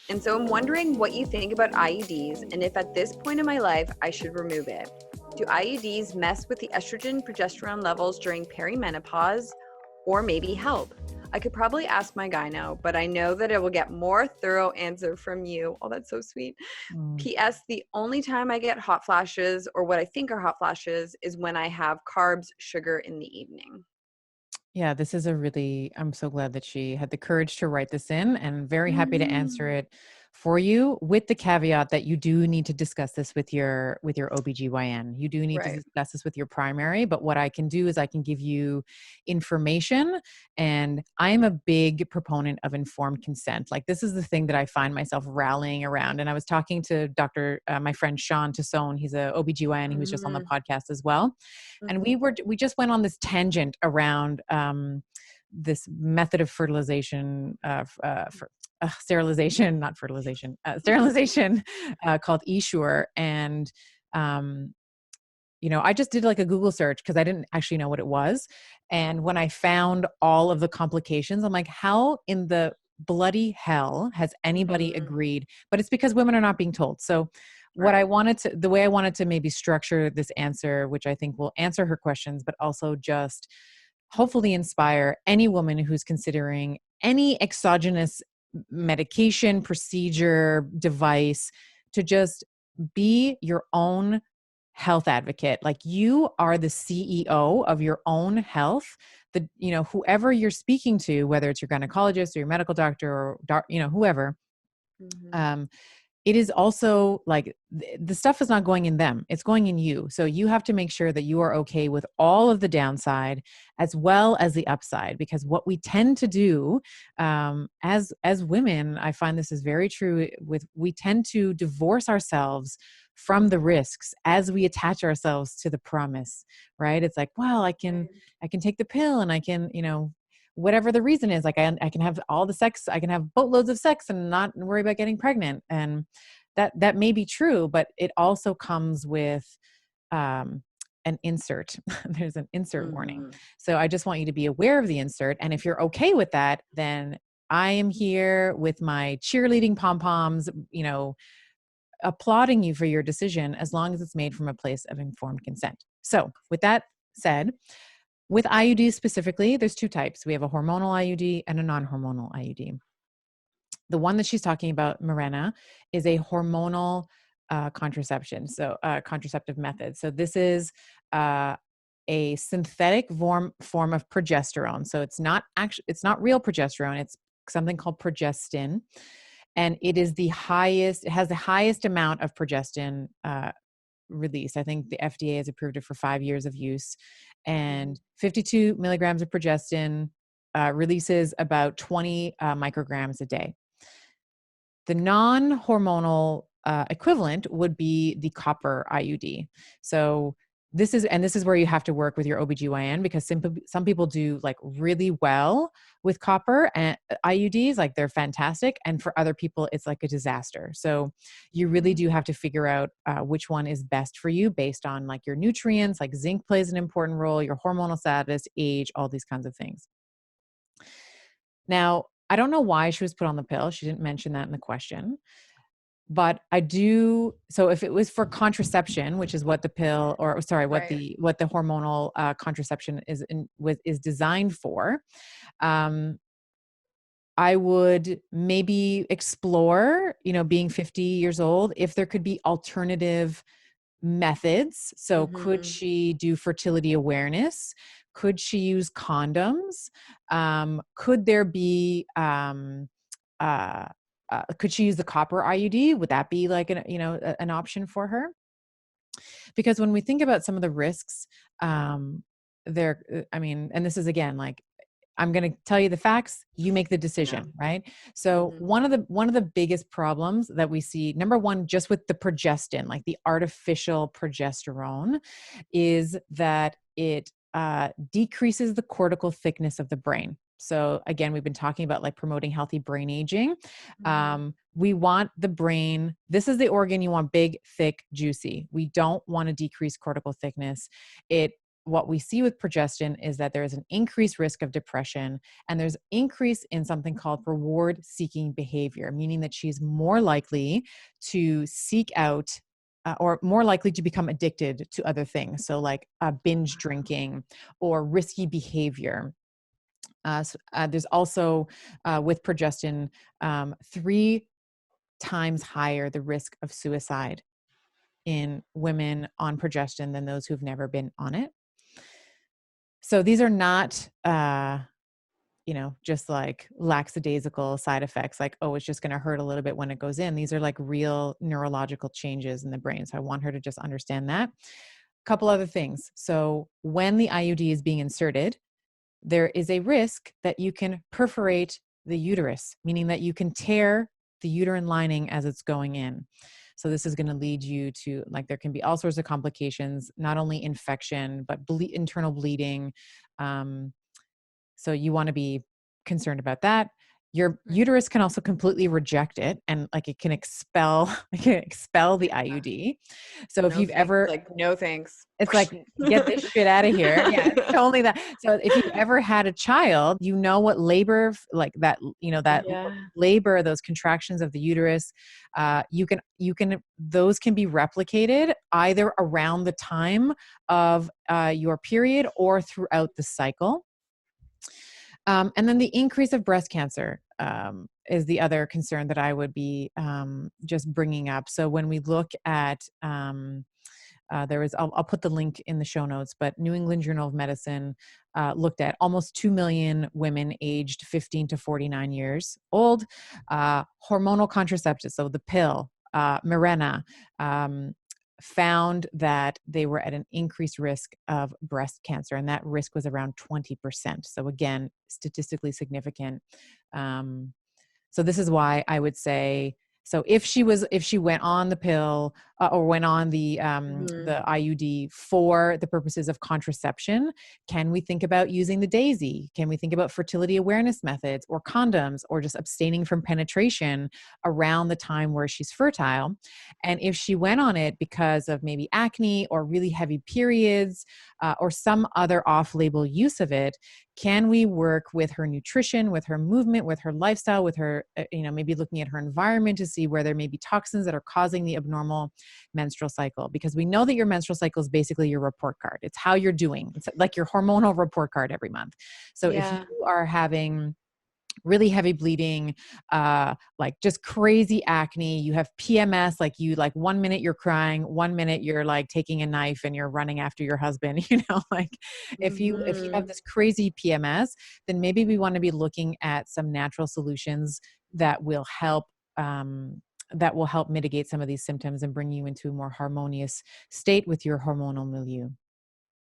And so I'm wondering what you think about IUDs and if at this point in my life I should remove it. Do IUDs mess with the estrogen progesterone levels during perimenopause or maybe help? I could probably ask my gyno, but I know that I will get more thorough answer from you. Oh, that's so sweet. Mm. PS, the only time I get hot flashes or what I think are hot flashes is when I have carbs, sugar in the evening. Yeah, this is I'm so glad that she had the courage to write this in and very happy to answer Mhm. it for you with the caveat that you do need to discuss this with your OBGYN. You do need to Right. discuss this with your primary, but what I can do is I can give you information, and I'm a big proponent of informed consent. Like, this is the thing that I find myself rallying around. And I was talking to my friend Sean Tassone. He's a OBGYN. He was just on the Mhm. podcast as well. And Mhm. we just went on this tangent around this method of fertilization, sterilization, not fertilization, sterilization, called Essure. And um, I just did like a Google search because I didn't actually know what it was. And when I found all of the complications, I'm like, how in the bloody hell has anybody Mhm. agreed? But it's because women are not being told. So Right. the way I wanted to maybe structure this answer, which I think will answer her questions, but also just hopefully inspire any woman who's considering any exogenous medication, procedure, device, to just be your own health advocate. Like, you are the CEO of your own health. Whoever you're speaking to, whether it's your gynecologist or your medical doctor or whoever, Mhm. um, it is also like the stuff is not going in them, it's going in you. So you have to make sure that you are okay with all of the downside as well as the upside, because what we tend to do, as women, I find this is very true, we tend to divorce ourselves from the risks as we attach ourselves to the promise, right? It's like, well, Right. I can take the pill, and I can, whatever the reason is, like, I can have all the sex, I can have boatloads of sex and not worry about getting pregnant. And that may be true, but it also comes with um, an insert. There's an insert warning. Mhm. So I just want you to be aware of the insert. And if you're okay with that, then I am here with my cheerleading pom poms, applauding you for your decision, as long as it's made from a place of informed consent. So, with that said, with IUDs specifically, there's two types. We have a hormonal IUD and a non hormonal IUD. The one that she's talking about, Mirena, is a hormonal contraception, so contraceptive method. So this is a synthetic form of progesterone. So it's not real progesterone. It's something called progestin, and it has the highest amount of progestin released. I think the FDA has approved it for 5 years of use, Mhm. and 52 milligrams of progestin releases about 20 micrograms a day. The non-hormonal equivalent would be the copper IUD. So this is where you have to work with your OBGYN, because some people do like really well with copper and IUDs, like they're fantastic. And for other people, it's like a disaster. So you really do have to figure out which one is best for you based on like your nutrients, like zinc plays an important role, your hormonal status, age, all these kinds of things. Now, I don't know why she was put on the pill. She didn't mention that in the question. But I do, so if it was for contraception, which is what the pill, or sorry, Right. what the hormonal contraception is designed for, um, I would maybe explore, being 50 years old, if there could be alternative methods. So could Mhm. she do fertility awareness? Could she use condoms? Could there be uh, could she use the copper IUD? Would that be like an option for her? Because when we think about some of the risks, I mean, and this is again like, I'm going to tell you the facts, you make the Yeah. decision, right? So Mhm. one of the biggest problems that we see, number one, just with the progestin, like the artificial progesterone, is that it decreases the cortical thickness of the brain. So again, we've been talking about like promoting healthy brain aging. Mhm. We want the brain, this is the organ you want big, thick, juicy. We don't want to decrease cortical thickness. It what we see with progestin is that there is an increased risk of depression, and there's increase in something called reward seeking behavior, meaning that she's more likely to seek out or more likely to become addicted to other things. So like binge drinking or risky behavior. There's also with progestin, 3 times higher the risk of suicide in women on progestin than those who've never been on it. So these are not, just like lackadaisical side effects, like, oh, it's just going to hurt a little bit when it goes in. These are like real neurological changes in the brain. So I want her to just understand that. Couple other things. So when the IUD is being inserted, there is a risk that you can perforate the uterus, meaning that you can tear the uterine lining as it's going in. So this is going to lead you to, like, there can be all sorts of complications, not only infection, but internal bleeding. So you want to be concerned about that. Your uterus can also completely reject it, and like it can expel the IUD. So if No you've thanks. ever, Like, no thanks. it's like, get this shit out of here. Yeah, it's totally that. So if you've ever had a child, you know what labor, like that, that Yeah. labor, those contractions of the uterus, those can be replicated either around the time of your period or throughout the cycle. And then the increase of breast cancer is the other concern that I would be just bringing up. So when we look at, I'll put the link in the show notes, but New England Journal of Medicine looked at almost 2 million women aged 15 to 49 years old, hormonal contraceptives, so the pill, Mirena, found that they were at an increased risk of breast cancer, and that risk was around 20%. So again, statistically significant. So this is why I would say, so if she went on the pill or went on the IUD for the purposes of contraception, can we think about using the daisy? Can we think about fertility awareness methods or condoms, or just abstaining from penetration around the time where she's fertile? And if she went on it because of maybe acne or really heavy periods or some other off-label use of it, can we work with her nutrition, with her movement, with her lifestyle, with her, maybe looking at her environment to see where there may be toxins that are causing the abnormal menstrual cycle? Because we know that your menstrual cycle is basically your report card. It's how you're doing. It's like your hormonal report card every month. So if you are having really heavy bleeding, like just crazy acne, you have PMS, like 1 minute you're crying, 1 minute you're like taking a knife and you're running after your husband, like if you have this crazy PMS, then maybe we want to be looking at some natural solutions that will help mitigate some of these symptoms and bring you into a more harmonious state with your hormonal milieu.